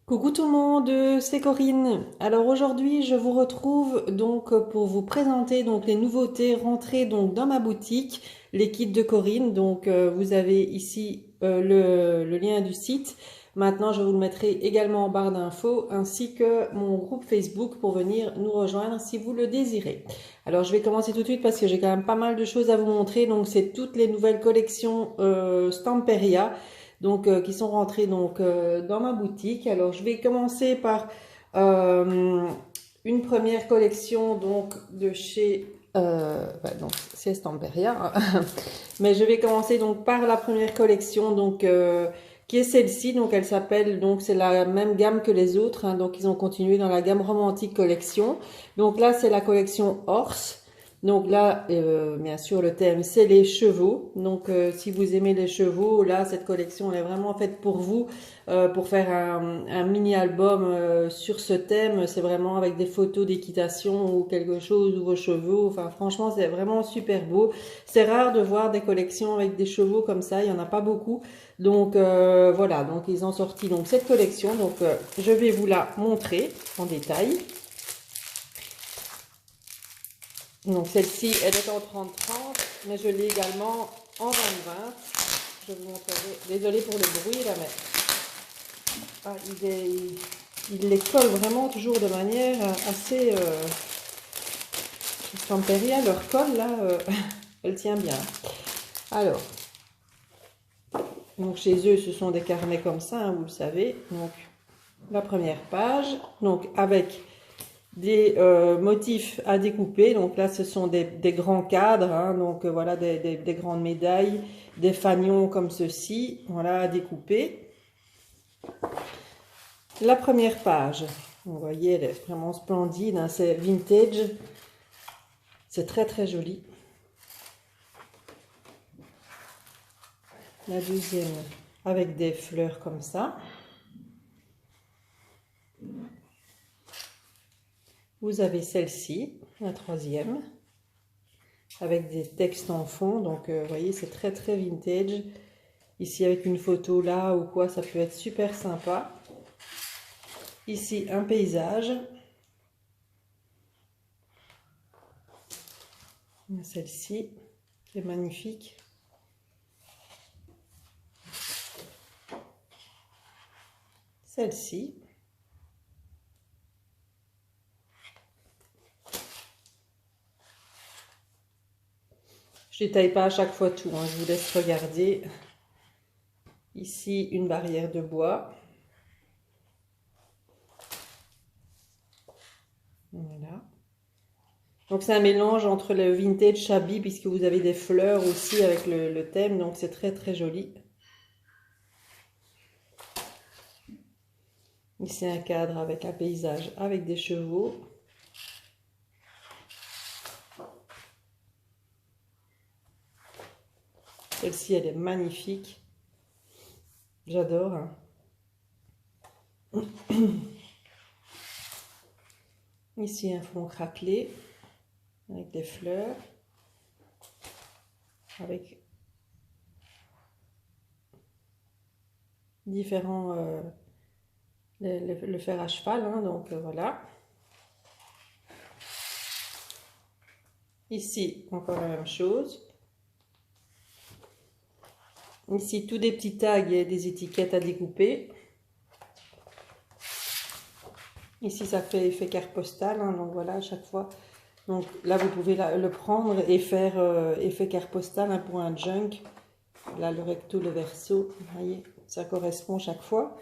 Coucou tout le monde, c'est Corinne. Alors aujourd'hui, je vous retrouve donc pour vous présenter donc les nouveautés rentrées donc dans ma boutique, les kits de Corinne. Donc vous avez ici le lien du site. Maintenant, je vous le mettrai également en barre d'infos ainsi que mon groupe Facebook pour venir nous rejoindre si vous le désirez. Alors je vais commencer tout de suite parce que j'ai quand même pas mal de choses à vous montrer. Donc c'est toutes les nouvelles collections Stamperia donc qui sont rentrés donc dans ma boutique. Alors je vais commencer par euh, une première collection donc de chez donc c'est Stamperia, hein. Mais je vais commencer donc par la première collection donc qui est celle-ci. Donc elle s'appelle donc c'est la même gamme que les autres, hein. Donc ils ont continué dans la gamme romantique collection. Donc là c'est la collection Horse. Donc là, bien sûr, le thème, c'est les chevaux. Donc, si vous aimez les chevaux, là, cette collection, elle est vraiment faite pour vous, pour faire un mini-album sur ce thème. C'est vraiment avec des photos d'équitation ou quelque chose, ou vos chevaux. Enfin, franchement, c'est vraiment super beau. C'est rare de voir des collections avec des chevaux comme ça. Il n'y en a pas beaucoup. Donc, voilà. Donc, ils ont sorti donc cette collection. Donc, je vais vous la montrer en détail. Donc celle-ci, elle est en 30-30, mais je l'ai également en 20-20. Je vous montrerai. Désolée pour le bruit là, mais il les colle vraiment toujours de manière assez... Stamperia, leur colle là, elle tient bien. Alors, donc chez eux, ce sont des carnets comme ça, hein, vous le savez. Donc la première page, donc avec des motifs à découper. Donc là, ce sont des grands cadres, hein, donc voilà, des grandes médailles, des fanions comme ceci, voilà, à découper. La première page, vous voyez, elle est vraiment splendide, hein, c'est vintage, c'est très très joli. La deuxième, avec des fleurs comme ça. Vous avez celle-ci, la troisième, avec des textes en fond. Donc, vous voyez, c'est très très vintage. Ici, avec une photo là ou quoi, ça peut être super sympa. Ici, un paysage. Celle-ci, qui est magnifique. Celle-ci. Je ne détaille pas à chaque fois tout, hein, je vous laisse regarder. Ici, une barrière de bois. Voilà. Donc c'est un mélange entre le vintage shabby, puisque vous avez des fleurs aussi avec le thème, donc c'est très très joli. Ici un cadre avec un paysage avec des chevaux. Celle-ci, elle est magnifique. J'adore, hein. Ici un fond craquelé avec des fleurs, avec différents le fer à cheval, hein, donc voilà. Ici encore la même chose. Ici tous des petits tags et des étiquettes à découper. Ici ça fait effet carte postale, hein, donc voilà, à chaque fois. Donc là vous pouvez le prendre et faire effet carte postale, hein, pour un junk. Là le recto, le verso, vous voyez, ça correspond chaque fois.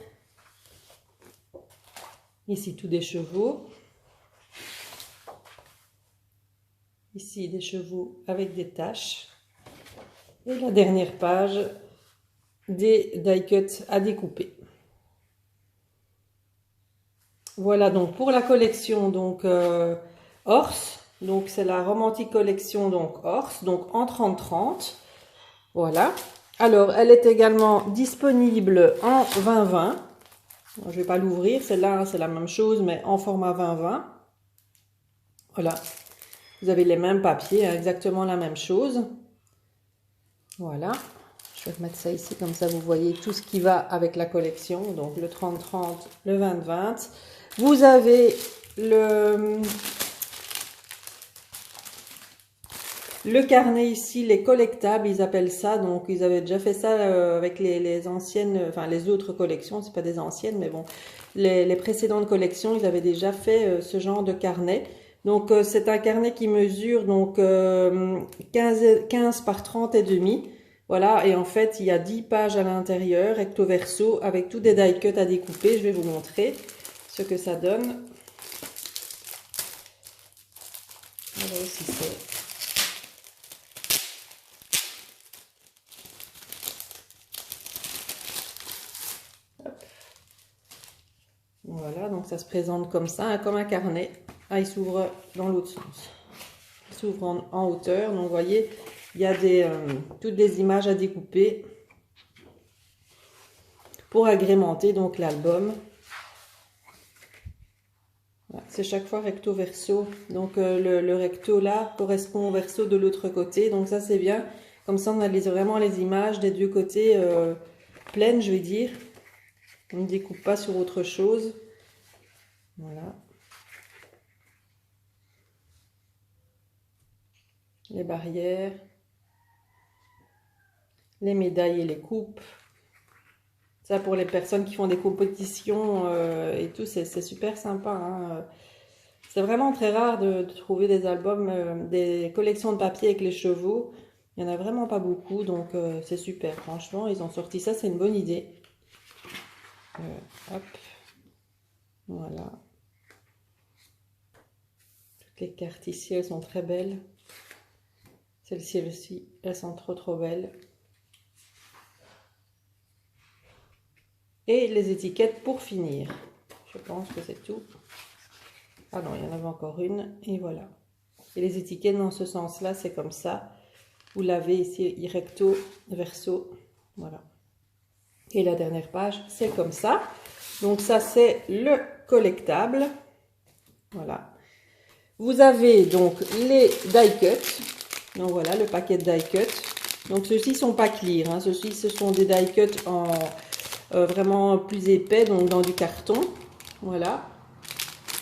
Ici tous des chevaux. Ici des chevaux avec des taches. Et la dernière page, des die cuts à découper. Voilà donc pour la collection donc Horse. Donc c'est la romantique collection donc Horse, donc en 30-30. Voilà. Alors elle est également disponible en 20-20. Je ne vais pas l'ouvrir, celle-là, hein, c'est la même chose mais en format 20-20. Voilà. Vous avez les mêmes papiers, hein, exactement la même chose. Voilà. Je vais remettre ça ici, comme ça vous voyez tout ce qui va avec la collection. Donc le 30-30, le 20-20. Vous avez le carnet ici, les collectables, ils appellent ça. Donc ils avaient déjà fait ça avec les anciennes, enfin les autres collections, c'est pas des anciennes, mais bon, les précédentes collections, ils avaient déjà fait ce genre de carnet. Donc c'est un carnet qui mesure donc 15 par 30 et demi. Voilà, et en fait, il y a 10 pages à l'intérieur, recto verso, avec tous des die cuts à découper. Je vais vous montrer ce que ça donne. Voilà aussi c'est. Voilà, donc ça se présente comme ça, hein, comme un carnet. Ah, il s'ouvre dans l'autre sens. Il s'ouvre en hauteur, donc vous voyez, il y a toutes des images à découper pour agrémenter donc l'album. Voilà, c'est chaque fois recto verso, donc le recto là correspond au verso de l'autre côté, donc ça c'est bien. Comme ça on a vraiment les images des deux côtés pleines, je vais dire. On ne découpe pas sur autre chose. Voilà. Les barrières, les médailles et les coupes. Ça pour les personnes qui font des compétitions et tout, c'est super sympa. Hein. C'est vraiment très rare de trouver des albums, des collections de papier avec les chevaux. Il n'y en a vraiment pas beaucoup, donc c'est super. Franchement, ils ont sorti ça, c'est une bonne idée. Hop. Voilà. Toutes les cartes ici, elles sont très belles. Celles-ci aussi, elles sont trop belles. Et les étiquettes pour finir. Je pense que c'est tout. Ah non, il y en avait encore une. Et voilà. Et les étiquettes dans ce sens-là, c'est comme ça. Vous l'avez ici, recto, verso. Voilà. Et la dernière page, c'est comme ça. Donc ça, c'est le collectable. Voilà. Vous avez donc les die cuts. Donc voilà, le paquet de die cuts. Donc ceux-ci ne sont pas clear. Hein. Ceux-ci, ce sont des die cuts en vraiment plus épais, donc dans du carton. Voilà.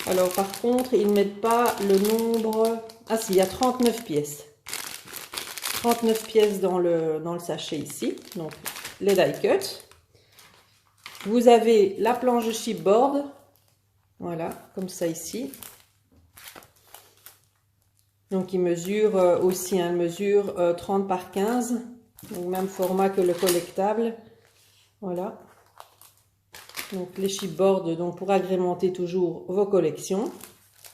Alors par contre, ils ne mettent pas le nombre... Ah si, il y a 39 pièces. 39 pièces dans le sachet ici. Donc les die cuts. Vous avez la planche de chipboard. Voilà, comme ça ici. Donc il mesure aussi, hein, il mesure 30 par 15. Donc même format que le collectable. Voilà. Donc les chipboards donc pour agrémenter toujours vos collections,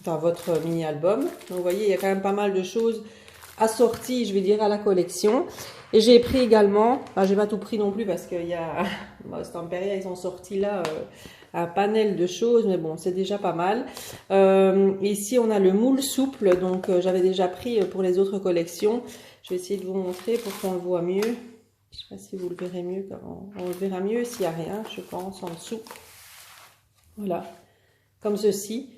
enfin votre mini-album. Donc vous voyez, il y a quand même pas mal de choses assorties, je vais dire, à la collection. Et j'ai pris également, enfin j'ai pas tout pris non plus parce qu'il y a, Stamperia, ils ont sorti là un panel de choses, mais bon, c'est déjà pas mal. Ici, on a le moule souple, donc j'avais déjà pris pour les autres collections. Je vais essayer de vous montrer pour qu'on le voit mieux. Je ne sais pas si vous le verrez mieux. On le verra mieux s'il n'y a rien, je pense, en dessous. Voilà, comme ceci.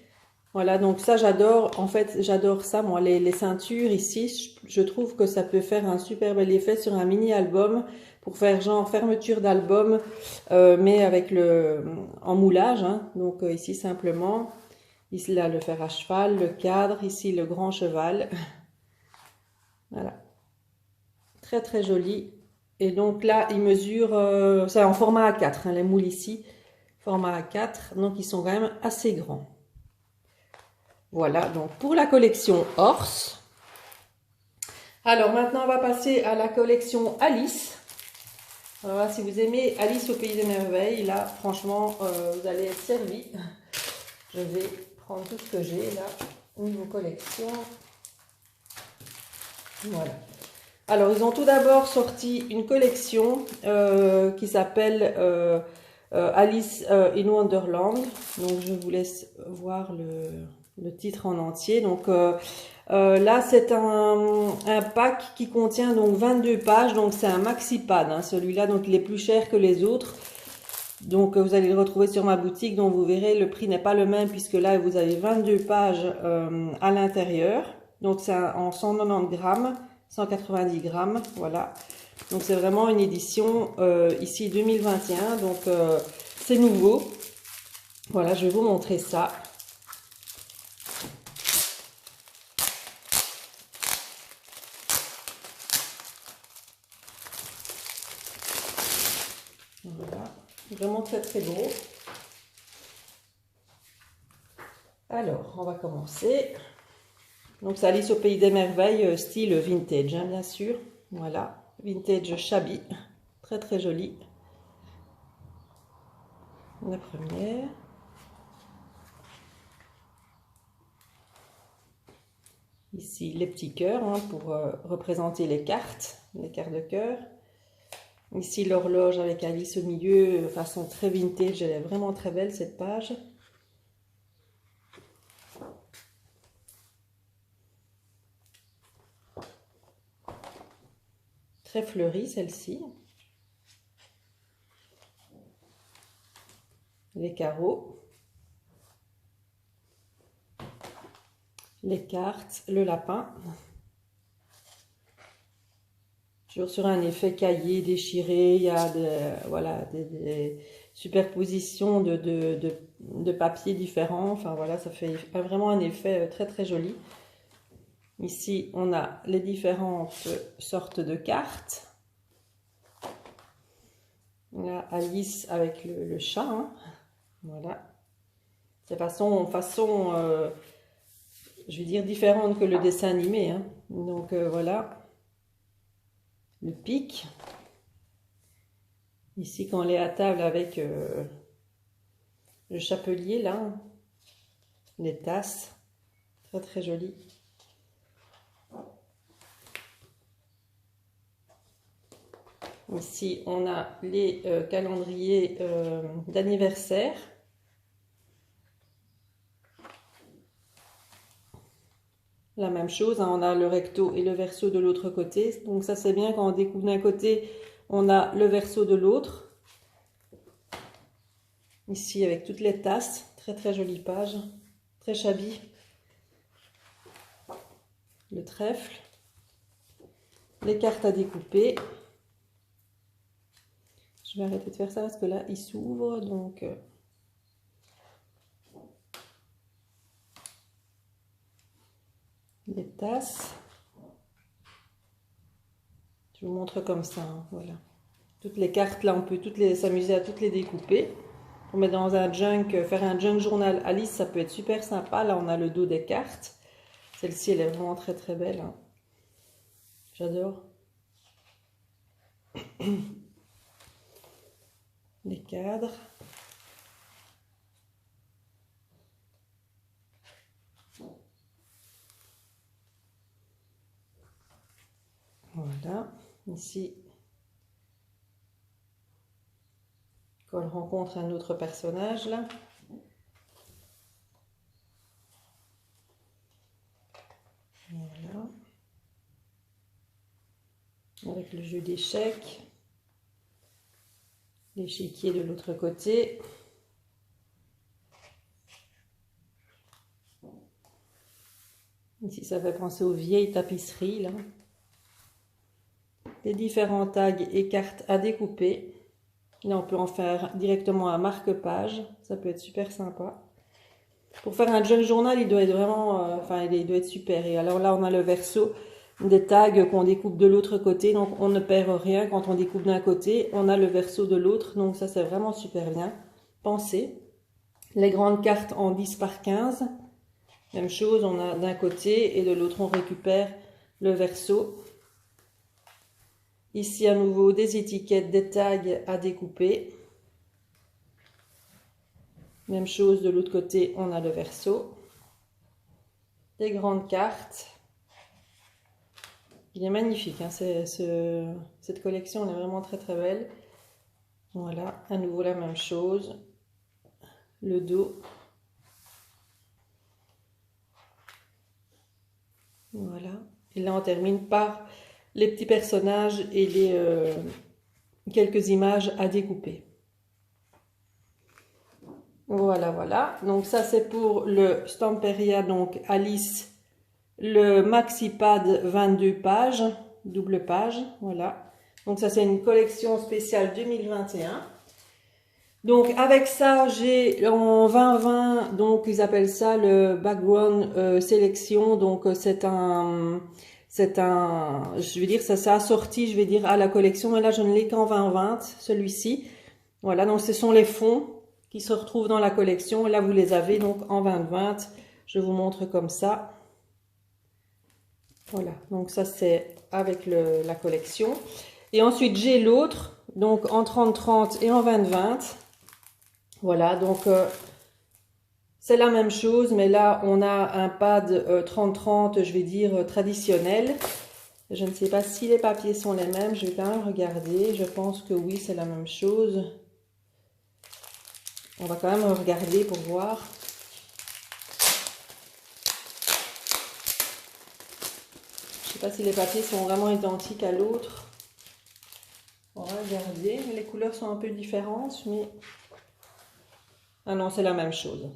Voilà, donc ça j'adore, en fait j'adore ça, moi, les ceintures ici, je trouve que ça peut faire un super bel effet sur un mini-album, pour faire genre fermeture d'album, mais avec en moulage, hein. Donc ici simplement, ici là le fer à cheval, le cadre, ici le grand cheval, voilà, très très joli. Et donc là il mesure, c'est en format A4, hein, les moules ici, format A4, donc ils sont quand même assez grands. Voilà, donc pour la collection Horse. Alors maintenant, on va passer à la collection Alice. Voilà, si vous aimez Alice au Pays des Merveilles, là, franchement, vous allez être servi. Je vais prendre tout ce que j'ai là, niveau collection. Voilà. Alors, ils ont tout d'abord sorti une collection qui s'appelle Alice in Wonderland. Donc, je vous laisse voir le titre en entier. Donc là c'est un pack qui contient donc 22 pages, donc c'est un maxi pad, hein, celui-là, donc il est plus cher que les autres, donc vous allez le retrouver sur ma boutique, donc vous verrez le prix n'est pas le même puisque là vous avez 22 pages à l'intérieur, donc c'est en 190 grammes, 190 grammes, voilà. Donc c'est vraiment une édition ici 2021, donc c'est nouveau. Voilà, je vais vous montrer ça. Voilà, vraiment très très gros. Alors, on va commencer. Donc c'est Alice au pays des merveilles, style vintage, hein, bien sûr. Voilà, vintage shabby, très très joli. La première. Ici les petits cœurs hein, pour représenter les cartes de cœur. Ici l'horloge avec Alice au milieu, façon très vintage, elle est vraiment très belle cette page. Très fleurie celle-ci. Les carreaux. Les cartes, le lapin. Toujours sur un effet cahier déchiré, il y a voilà, des superpositions de papiers différents. Enfin voilà, ça fait vraiment un effet très très joli. Ici, on a les différentes sortes de cartes. On a Alice avec le chat. Hein. Voilà. C'est façon je vais dire, différente que le dessin animé. Hein. Donc voilà. Le pic. Ici, quand on est à table avec le chapelier, là. Les tasses. Très très joli. Ici, on a les calendriers d'anniversaire. La même chose, hein, on a le recto et le verso de l'autre côté. Donc ça, c'est bien quand on découpe d'un côté, on a le verso de l'autre. Ici, avec toutes les tasses. Très très jolie page. Très shabby. Le trèfle. Les cartes à découper. Je vais arrêter de faire ça parce que là, il s'ouvre. Donc, les tasses. Je vous montre comme ça. Hein, voilà. Toutes les cartes, là, on peut s'amuser à toutes les découper. Pour mettre dans un junk, faire un junk journal Alice, ça peut être super sympa. Là, on a le dos des cartes. Celle-ci, elle est vraiment très très belle. Hein. J'adore. Les cadres. Voilà. Ici, quand on rencontre un autre personnage, là. Voilà. Avec le jeu d'échecs. L'échiquier de l'autre côté. Ici, ça fait penser aux vieilles tapisseries, là. Les différents tags et cartes à découper. Là, on peut en faire directement un marque-page. Ça peut être super sympa. Pour faire un junk journal, il doit être vraiment... il doit être super. Et alors là, on a le verso des tags qu'on découpe de l'autre côté. Donc, on ne perd rien quand on découpe d'un côté. On a le verso de l'autre. Donc, ça, c'est vraiment super bien pensé. Les grandes cartes en 10 par 15. Même chose, on a d'un côté et de l'autre, on récupère le verso. Ici, à nouveau, des étiquettes, des tags à découper. Même chose, de l'autre côté, on a le verso. Des grandes cartes. Il est magnifique, hein, cette collection, elle est vraiment très très belle. Voilà, à nouveau la même chose. Le dos. Voilà. Et là, on termine par les petits personnages et les quelques images à découper. Voilà, voilà. Donc ça, c'est pour le Stamperia, donc Alice le MaxiPad 22 pages, double page, voilà. Donc ça c'est une collection spéciale 2021. Donc avec ça j'ai en 2020, donc ils appellent ça le background sélection, donc je vais dire ça s'est assorti, je vais dire à la collection, mais là je ne l'ai qu'en 2020, celui-ci. Voilà, donc ce sont les fonds qui se retrouvent dans la collection, et là vous les avez donc en 2020, je vous montre comme ça. Voilà, donc ça c'est avec la collection. Et ensuite j'ai l'autre, donc en 30-30 et en 20-20. Voilà, donc c'est la même chose, mais là on a un pad 30-30, je vais dire traditionnel. Je ne sais pas si les papiers sont les mêmes, je vais quand même regarder. Je pense que oui, c'est la même chose. On va quand même regarder pour voir. Je ne sais pas si les papiers sont vraiment identiques à l'autre. On va regarder. Les couleurs sont un peu différentes, mais... Ah non, c'est la même chose.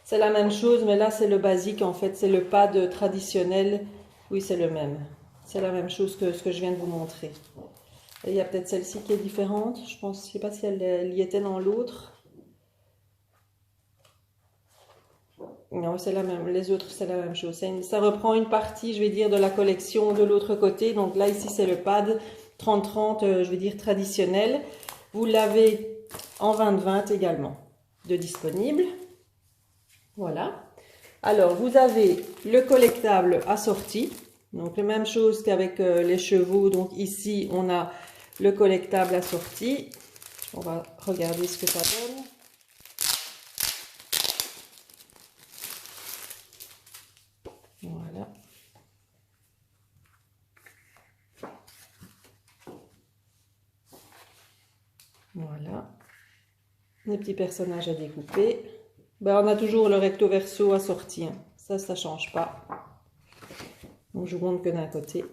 C'est la même chose, mais là, c'est le basique, en fait. C'est le pad traditionnel. Oui, c'est le même. C'est la même chose que ce que je viens de vous montrer. Et il y a peut-être celle-ci qui est différente. Je pense, je sais pas si elle y était dans l'autre. Non, c'est la même. Les autres, c'est la même chose. Ça reprend une partie, je vais dire, de la collection de l'autre côté. Donc là, ici, c'est le pad 30-30, je vais dire, traditionnel. Vous l'avez en 20-20 également de disponible. Voilà. Alors, vous avez le collectable assorti. Donc, la même chose qu'avec les chevaux. Donc, ici, on a le collectable assorti. On va regarder ce que ça donne. Voilà. Voilà. Les petits personnages à découper. Ben, on a toujours le recto verso assorti. Hein. Ça ne change pas. Donc, je vous montre que d'un côté.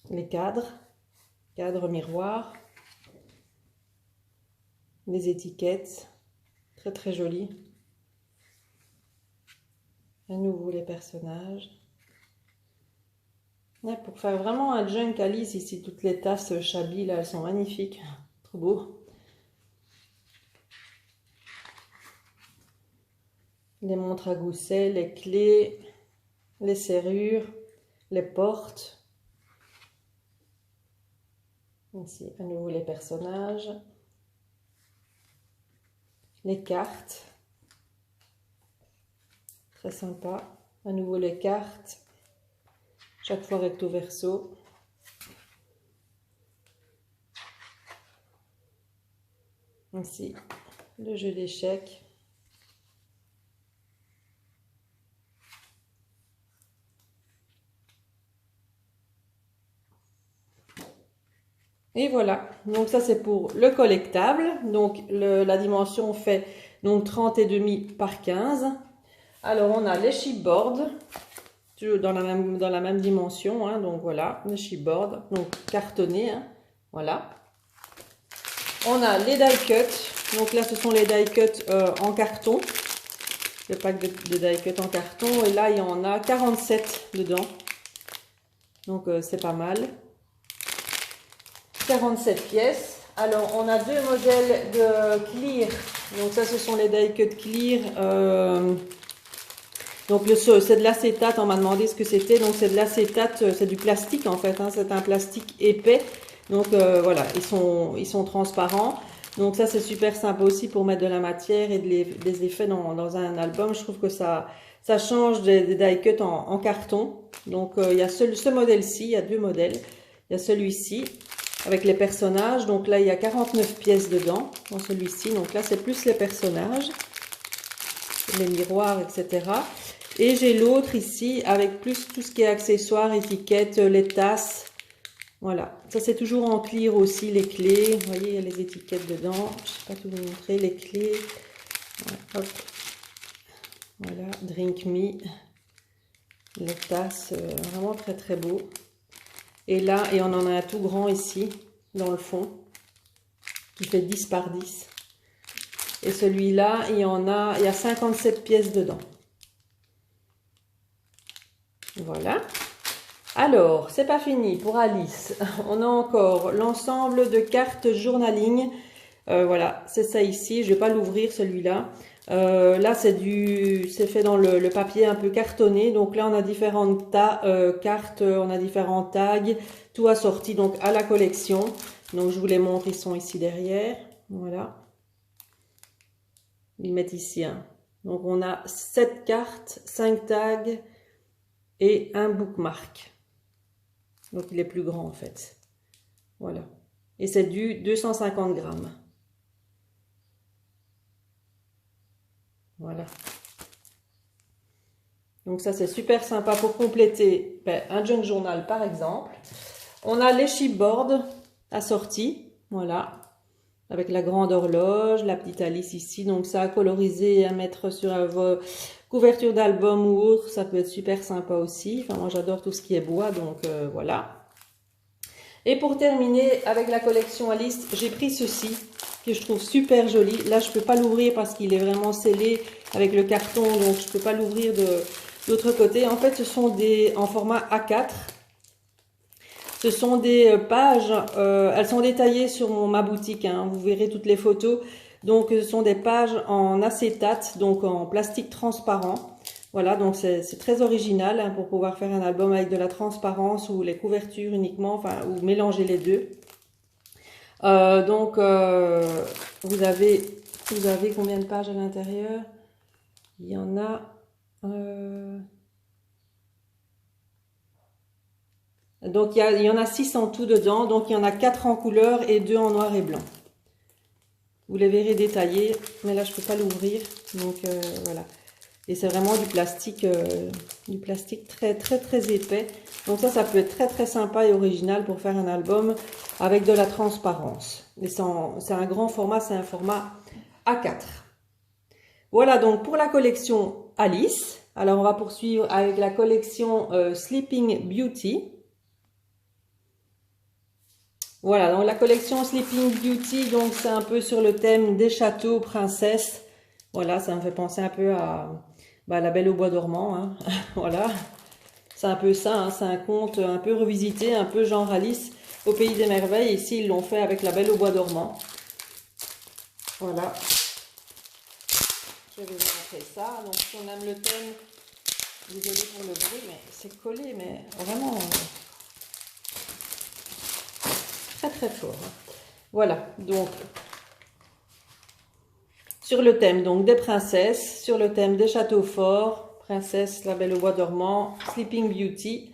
Les cadres miroirs. Les étiquettes. Très très jolies. À nouveau les personnages. Ouais, pour faire vraiment un junk Alice ici, toutes les tasses Chabi là, elles sont magnifiques. Trop beau. Les montres à gousset, les clés, les serrures, les portes. Ici, à nouveau les personnages. Les cartes. Très sympa. À nouveau les cartes. Chaque fois recto verso. Ici, le jeu d'échecs. Et voilà, donc ça c'est pour le collectable. Donc la dimension fait donc 30,5 par 15. Alors on a les chipboards, toujours dans la même dimension, hein, donc voilà, les chipboards, donc cartonnés, hein, voilà. On a les die cuts, donc là ce sont les die cuts en carton, le pack de die cuts en carton, et là il y en a 47 dedans, donc c'est pas mal. 47 pièces. Alors on a deux modèles de clear, donc ça ce sont les die cut clear. Donc c'est de l'acétate, on m'a demandé ce que c'était, donc c'est de l'acétate, c'est du plastique en fait, hein, c'est un plastique épais, donc voilà, ils sont transparents, donc ça c'est super sympa aussi pour mettre de la matière et des effets dans un album. Je trouve que ça change des die cut en carton. Donc il y a ce modèle-ci, il y a deux modèles, il y a celui-ci avec les personnages, donc là il y a 49 pièces dedans, dans celui-ci, donc là c'est plus les personnages, les miroirs, etc. Et j'ai l'autre ici avec plus tout ce qui est accessoires, étiquettes, les tasses. Voilà, ça c'est toujours en clear aussi, les clés. Vous voyez, il y a les étiquettes dedans. Je ne sais pas tout vous montrer, les clés. Voilà, hop. Voilà, Drink Me. Les tasses, vraiment très très beau. Et là, et on en a un tout grand ici, dans le fond, qui fait 10 par 10. Et celui-là, il y a 57 pièces dedans. Voilà. Alors, c'est pas fini pour Alice. On a encore l'ensemble de cartes journaling. Voilà, c'est ça ici. Je vais pas l'ouvrir celui-là. Là, c'est fait dans le papier un peu cartonné. Donc là, on a différentes cartes, on a différents tags, tout assorti donc à la collection. Donc je vous les montre, ils sont ici derrière. Voilà. Ils mettent ici un. Donc on a 7 cartes, 5 tags et un bookmark. Donc il est plus grand en fait. Voilà. Et c'est du 250 grammes. Voilà. Donc ça c'est super sympa pour compléter un junk journal par exemple. On a les chipboards assortis. Voilà. Avec la grande horloge, la petite Alice ici. Donc ça à coloriser et à mettre sur vos couvertures d'album ou autre. Ça peut être super sympa aussi. Enfin moi j'adore tout ce qui est bois. Donc voilà. Et pour terminer avec la collection Alice, j'ai pris ceci que je trouve super joli. Là, je peux pas l'ouvrir parce qu'il est vraiment scellé avec le carton, donc je peux pas l'ouvrir de l'autre côté. En fait, ce sont des en format A4. Ce sont des pages, elles sont détaillées sur ma boutique, hein, vous verrez toutes les photos. Donc, ce sont des pages en acétate, donc en plastique transparent. Voilà, donc c'est très original hein, pour pouvoir faire un album avec de la transparence ou les couvertures uniquement, enfin, ou mélanger les deux. Donc, vous avez combien de pages à l'intérieur? Il y en a... Donc, il y en a 6 en tout dedans. Donc, il y en a 4 en couleur et 2 en noir et blanc. Vous les verrez détaillés, mais là, je peux pas l'ouvrir. Donc, voilà. Et c'est vraiment du plastique très, très, très épais. Donc ça peut être très, très sympa et original pour faire un album avec de la transparence. Et c'est un grand format, c'est un format A4. Voilà donc pour la collection Alice. Alors, on va poursuivre avec la collection Sleeping Beauty. Voilà, donc la collection Sleeping Beauty, donc c'est un peu sur le thème des châteaux princesses. Voilà, ça me fait penser un peu à La Belle au bois dormant. Hein. Voilà, c'est un peu ça, hein. C'est un conte un peu revisité, un peu genre Alice au pays des merveilles. Ici, ils l'ont fait avec La Belle au bois dormant. Voilà. Je vais vous montrer ça. Donc, si on aime le thème, désolé pour le bruit, mais c'est collé, mais vraiment très très fort. Voilà, donc sur le thème donc des princesses, sur le thème des châteaux forts, princesse, La Belle au bois dormant, Sleeping Beauty.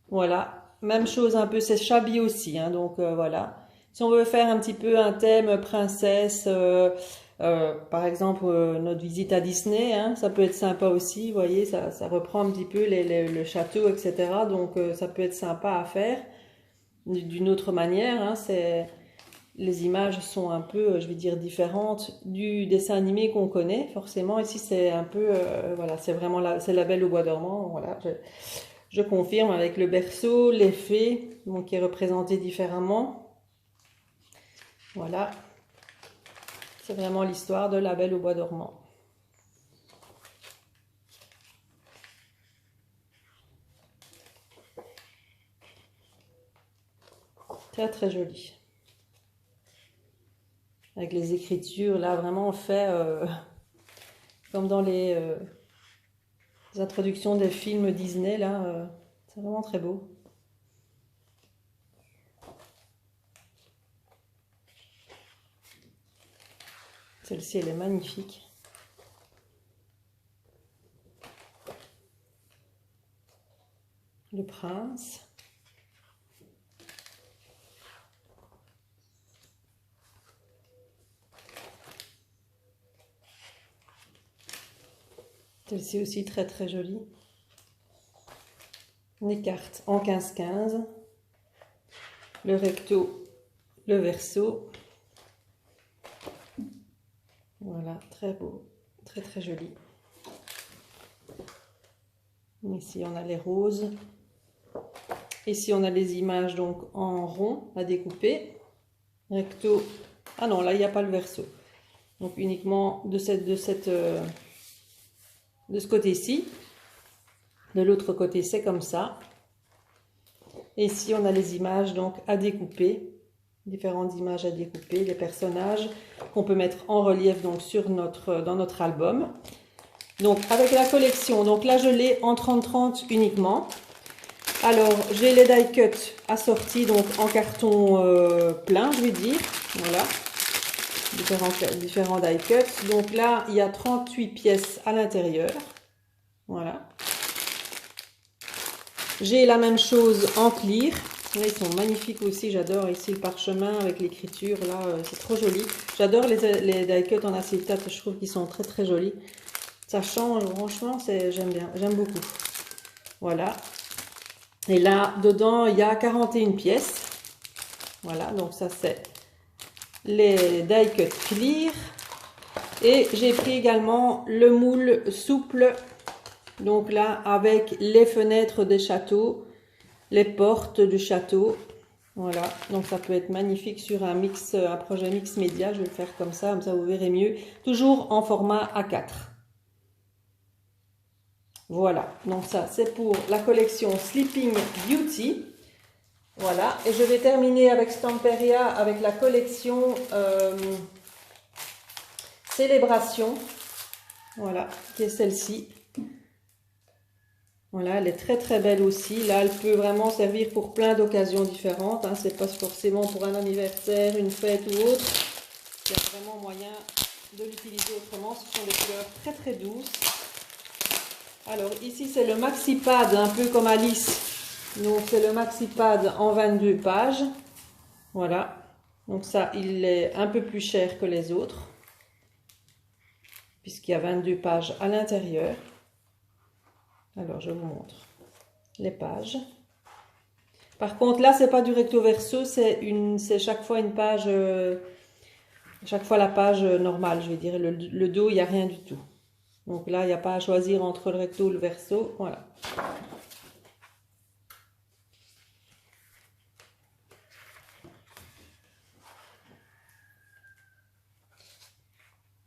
Voilà, même chose un peu, c'est shabby aussi, hein, donc voilà. Si on veut faire un petit peu un thème princesse, par exemple notre visite à Disney, hein, ça peut être sympa aussi, vous voyez, ça reprend un petit peu le château, etc. Donc ça peut être sympa à faire d'une autre manière, hein, les images sont un peu, je vais dire, différentes du dessin animé qu'on connaît, forcément. Ici, c'est un peu, voilà, c'est vraiment c'est La Belle au bois dormant, voilà. Je confirme avec le berceau, les fées, donc qui est représenté différemment. Voilà. C'est vraiment l'histoire de La Belle au bois dormant. Très très joli. Avec les écritures, là, vraiment fait comme dans les introductions des films Disney, là. C'est vraiment très beau. Celle-ci, elle est magnifique. Le prince. Celle-ci aussi très très jolie. Les cartes en 15-15. Le recto, le verso. Voilà, très beau, très très joli. Ici on a les roses. Ici on a les images donc en rond à découper. Recto. Ah non, là il n'y a pas le verso. Donc uniquement de ce côté-ci. De l'autre côté, c'est comme ça. Et ici, on a les images donc à découper, différentes images à découper, les personnages qu'on peut mettre en relief donc dans notre album. Donc avec la collection, donc là je l'ai en 30-30 uniquement. Alors j'ai les die cuts assortis donc en carton plein, je vais dire. Voilà, différents die cuts. Donc là il y a 38 pièces à l'intérieur. Voilà. J'ai la même chose en clear. Là ils sont magnifiques aussi, j'adore ici le parchemin avec l'écriture, là c'est trop joli. J'adore les die cuts en acétate, je trouve qu'ils sont très très jolis. Ça change, franchement, j'aime bien, j'aime beaucoup. Voilà. Et là, dedans, il y a 41 pièces. Voilà, donc ça c'est les die cut clear. Et j'ai pris également le moule souple. Donc là, avec les fenêtres des châteaux, les portes du château. Voilà, donc ça peut être magnifique sur un projet mix média. Je vais le faire comme ça vous verrez mieux. Toujours en format A4. Voilà, donc ça c'est pour la collection Sleeping Beauty. Voilà, et je vais terminer avec Stamperia avec la collection Célébration. Voilà, qui est celle-ci. Voilà, elle est très très belle aussi. Là, elle peut vraiment servir pour plein d'occasions différentes. Hein. C'est pas forcément pour un anniversaire, une fête ou autre. Il y a vraiment moyen de l'utiliser autrement. Ce sont des couleurs très très douces. Alors ici c'est le maxi pad un peu comme Alice, donc c'est le maxi pad en 22 pages, voilà, donc ça il est un peu plus cher que les autres, puisqu'il y a 22 pages à l'intérieur. Alors je vous montre les pages. Par contre là c'est pas du recto verso, c'est chaque fois une page, chaque fois la page normale, je vais dire, le dos il n'y a rien du tout. Donc là, il n'y a pas à choisir entre le recto ou le verso. Voilà.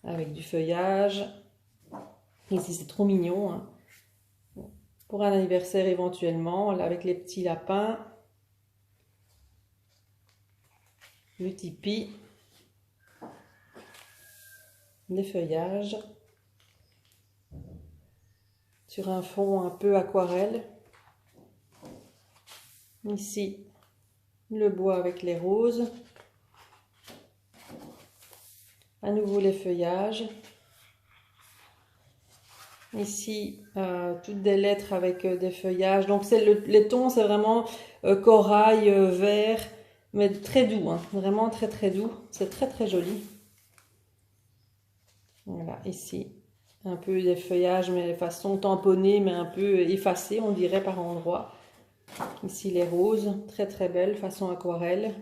Avec du feuillage. Ici, c'est trop mignon. Hein. Pour un anniversaire éventuellement, là, avec les petits lapins. Le tipi. Les feuillages. Sur un fond un peu aquarelle. Ici, le bois avec les roses. À nouveau les feuillages. Ici, toutes des lettres avec des feuillages. Donc les tons, c'est vraiment corail, vert, mais très doux. Hein. Vraiment très très doux. C'est très très joli. Voilà, ici. Un peu des feuillages, mais de façon tamponnée, mais un peu effacée, on dirait, par endroits. Ici, les roses, très très belles, façon aquarelle.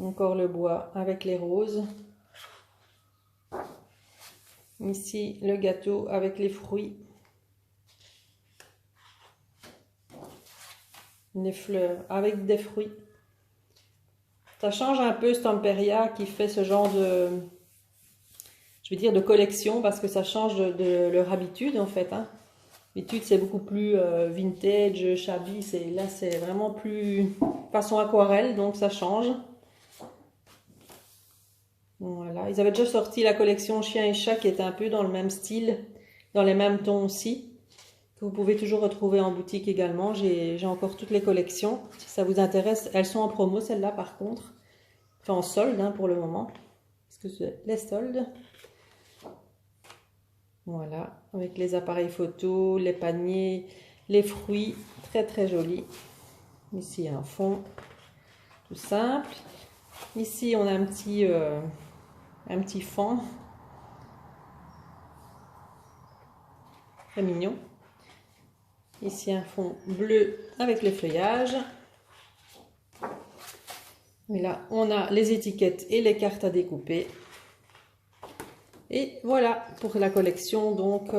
Encore le bois avec les roses. Ici, le gâteau avec les fruits. Les fleurs avec des fruits. Ça change un peu Stamperia qui fait ce genre de... je vais dire de collection, parce que ça change de leur habitude en fait. Hein. L'habitude c'est beaucoup plus vintage, shabby, là c'est vraiment plus façon aquarelle, donc ça change. Voilà, ils avaient déjà sorti la collection Chien et Chat qui était un peu dans le même style, dans les mêmes tons aussi, que vous pouvez toujours retrouver en boutique également. J'ai encore toutes les collections, si ça vous intéresse. Elles sont en promo celles-là par contre, enfin en solde hein, pour le moment, parce que c'est les soldes. Voilà, avec les appareils photo, les paniers, les fruits, très très joli. Ici un fond tout simple. Ici on a un petit fond. Très mignon. Ici un fond bleu avec les feuillages. Et là on a les étiquettes et les cartes à découper. Et voilà pour la collection donc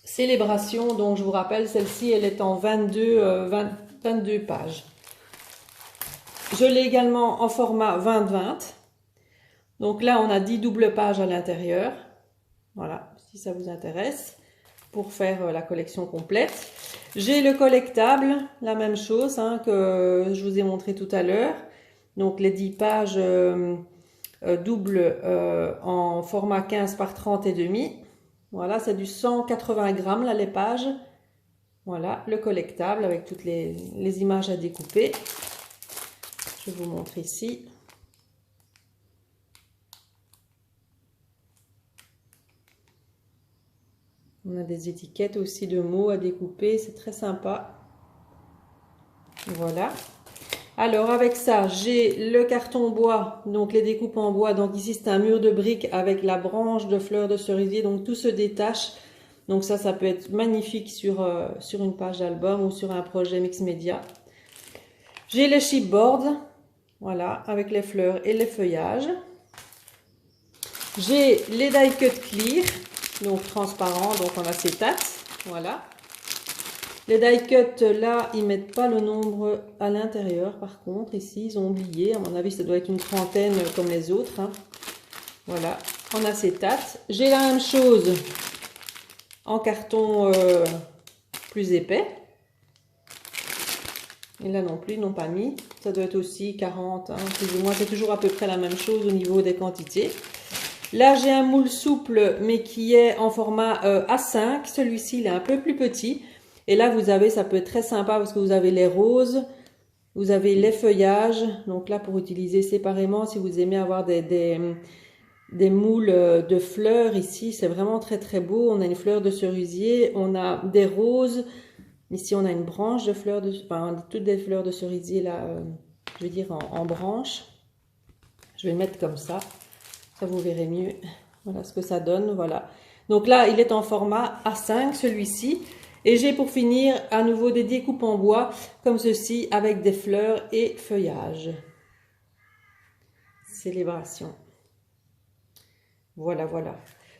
Célébration. Donc je vous rappelle, celle-ci elle est en 22 pages. Je l'ai également en format 20-20. Donc là on a 10 doubles pages à l'intérieur. Voilà, si ça vous intéresse, pour faire la collection complète. J'ai le collectable, la même chose hein, que je vous ai montré tout à l'heure. Donc les 10 pages doubles en format 15 par 30 et demi. Voilà, c'est du 180 grammes là les pages. Voilà, le collectable avec toutes les images à découper. Je vous montre ici. On a des étiquettes aussi de mots à découper, c'est très sympa. Voilà. Alors avec ça, j'ai le carton bois, donc les découpes en bois. Donc ici c'est un mur de briques avec la branche de fleurs de cerisier, donc tout se détache. Donc ça peut être magnifique sur une page d'album ou sur un projet mix média. J'ai le chipboard, voilà, avec les fleurs et les feuillages. J'ai les die cut clear, donc transparent, donc en acétate, voilà. Les die cut, là, ils mettent pas le nombre à l'intérieur, par contre, ici, ils ont oublié, à mon avis, ça doit être une trentaine comme les autres, hein. Voilà, en acétate. J'ai la même chose en carton plus épais. Et là non plus, ils n'ont pas mis. Ça doit être aussi 40, hein, plus ou moins, c'est toujours à peu près la même chose au niveau des quantités. Là, j'ai un moule souple, mais qui est en format A5. Celui-ci, il est un peu plus petit. Et là, vous avez, ça peut être très sympa parce que vous avez les roses, vous avez les feuillages. Donc là, pour utiliser séparément, si vous aimez avoir des moules de fleurs ici, c'est vraiment très très beau. On a une fleur de cerisier, on a des roses. Ici, on a une branche de fleurs, enfin, toutes des fleurs de cerisier là, je veux dire en branche. Je vais le mettre comme ça. Ça vous verrez mieux. Voilà ce que ça donne. Voilà. Donc là, il est en format A5, celui-ci. Et j'ai pour finir à nouveau des découpes en bois comme ceci avec des fleurs et feuillages. Célébration. Voilà, voilà.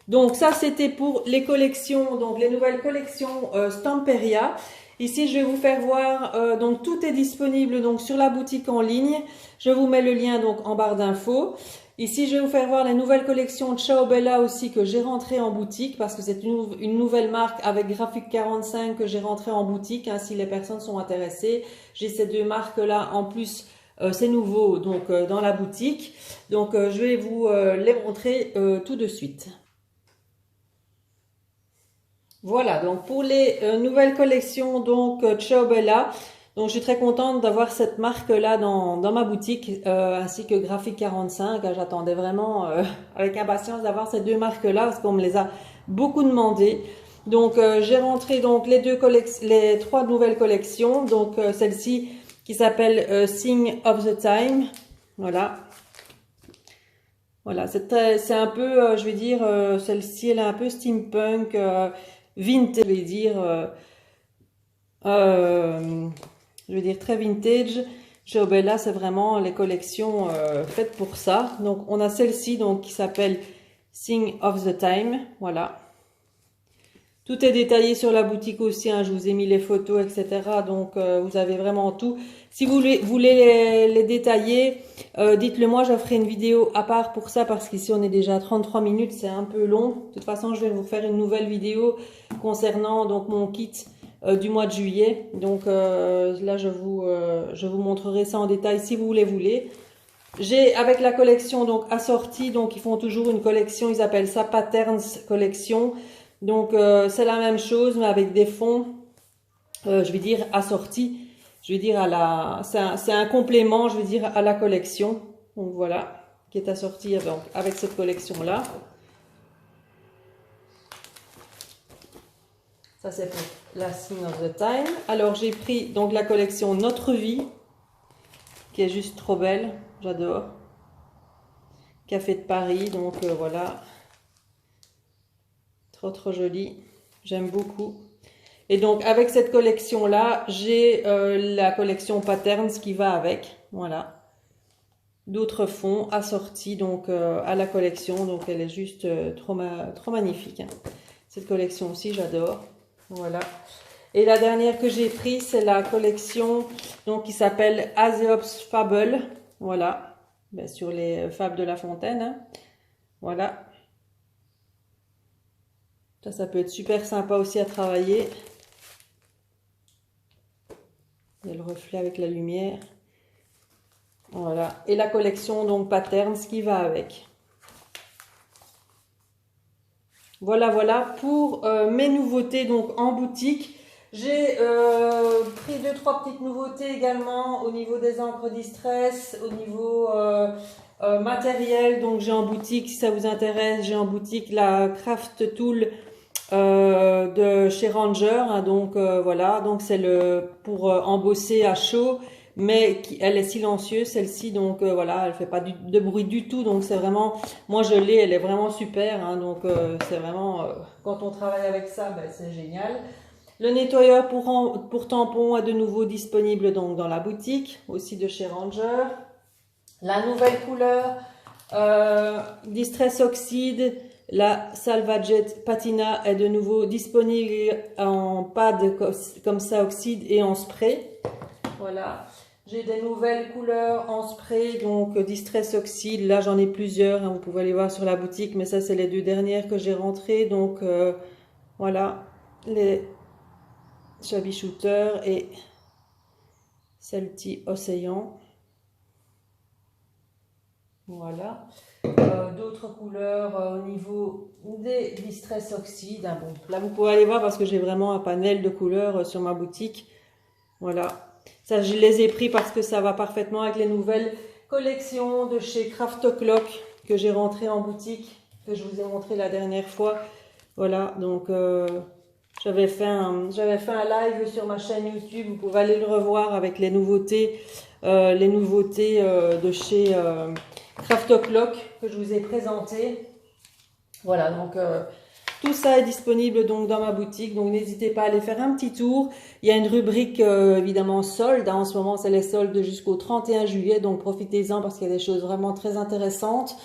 Donc ça, c'était pour les collections, donc les nouvelles collections Stamperia. Ici, je vais vous faire voir, donc tout est disponible donc sur la boutique en ligne. Je vous mets le lien donc en barre d'infos. Ici, je vais vous faire voir les nouvelles collections Ciao Bella aussi que j'ai rentrées en boutique parce que c'est une nouvelle marque avec Graphique 45 que j'ai rentré en boutique, hein, si les personnes sont intéressées. J'ai ces deux marques-là en plus, c'est nouveau donc dans la boutique. Donc, je vais vous les montrer tout de suite. Voilà, donc pour les nouvelles collections, donc Ciao Bella, donc je suis très contente d'avoir cette marque-là dans ma boutique, ainsi que Graphique 45. J'attendais vraiment avec impatience d'avoir ces deux marques-là parce qu'on me les a beaucoup demandées. Donc j'ai rentré donc les trois nouvelles collections, donc celle-ci qui s'appelle Sign of the Time, voilà. Voilà, c'est un peu, je vais dire, celle-ci elle est un peu steampunk, vintage, je vais dire très vintage. Ciao Bella, c'est vraiment les collections faites pour ça. Donc on a celle-ci donc qui s'appelle Sign of the Time, voilà. Tout est détaillé sur la boutique aussi, hein, je vous ai mis les photos, etc. Donc vous avez vraiment tout. Si vous voulez les détailler, dites-le moi, je ferai une vidéo à part pour ça parce qu'ici on est déjà à 33 minutes, c'est un peu long. De toute façon, je vais vous faire une nouvelle vidéo concernant donc mon kit du mois de juillet. Donc là, je vous montrerai ça en détail si vous voulez. J'ai avec la collection donc assortie, donc ils font toujours une collection, ils appellent ça Patterns Collection. Donc c'est la même chose mais avec des fonds, je vais dire assortis. Je vais dire c'est un complément, je vais dire à la collection. Donc voilà, qui est assorti avec cette collection là. Ça c'est pour la Sign of the Time. Alors j'ai pris donc la collection Notre Vie, qui est juste trop belle, j'adore. Café de Paris, donc voilà. Trop joli, j'aime beaucoup. Et donc avec cette collection là, j'ai la collection Patterns qui va avec, voilà. D'autres fonds assortis donc à la collection, donc elle est juste trop magnifique, hein. Cette collection aussi j'adore, voilà. Et la dernière que j'ai prise, c'est la collection donc qui s'appelle Aesop's Fable, voilà. Ben, sur les fables de La Fontaine, hein. Voilà. Ça peut être super sympa aussi à travailler. Il y a le reflet avec la lumière. Voilà. Et la collection donc Patterns qui va avec. Voilà pour mes nouveautés donc en boutique. J'ai pris 2-3 petites nouveautés également au niveau des encres Distress, au niveau matériel. Donc j'ai en boutique, si ça vous intéresse, j'ai en boutique la Craft Tool de chez Ranger. Hein, donc voilà, donc c'est le pour embosser à chaud, mais elle est silencieuse celle-ci. Donc voilà, elle fait pas de bruit du tout. Donc c'est vraiment, moi je l'ai, elle est vraiment super. Hein, donc c'est vraiment quand on travaille avec ça, ben, c'est génial. Le nettoyeur pour tampons est de nouveau disponible donc dans la boutique, aussi de chez Ranger. La nouvelle couleur Distress Oxide, la Salvagette Patina est de nouveau disponible en pad comme ça oxyde et en spray. Voilà. J'ai des nouvelles couleurs en spray, donc Distress Oxide, là j'en ai plusieurs, hein, vous pouvez aller voir sur la boutique, mais ça c'est les 2 dernières que j'ai rentrées, donc voilà, les Shabby Shooter et celle-ci Océan. Voilà. D'autres couleurs au niveau des Distress Oxide. Hein, bon, là vous pouvez aller voir parce que j'ai vraiment un panel de couleurs sur ma boutique. Voilà. Ça, je les ai pris parce que ça va parfaitement avec les nouvelles collections de chez Craft O'Clock que j'ai rentrées en boutique, que je vous ai montré la dernière fois. Voilà, donc j'avais fait un live sur ma chaîne YouTube. Vous pouvez aller le revoir avec les nouveautés de chez Craft O'Clock que je vous ai présenté. Voilà, donc tout ça est disponible donc dans ma boutique, donc n'hésitez pas à aller faire un petit tour. Il y a une rubrique évidemment solde, hein. En ce moment c'est les soldes jusqu'au 31 juillet, donc profitez-en parce qu'il y a des choses vraiment très intéressantes.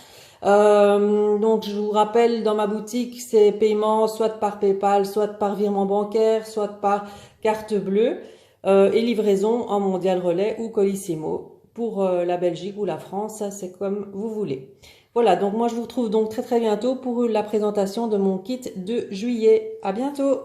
Donc je vous rappelle, dans ma boutique, c'est paiement soit par PayPal, soit par virement bancaire, soit par carte bleue et livraison en Mondial Relais ou Colissimo. Pour la Belgique ou la France, ça c'est comme vous voulez. Voilà, donc moi je vous retrouve donc très bientôt pour la présentation de mon kit de juillet. À bientôt!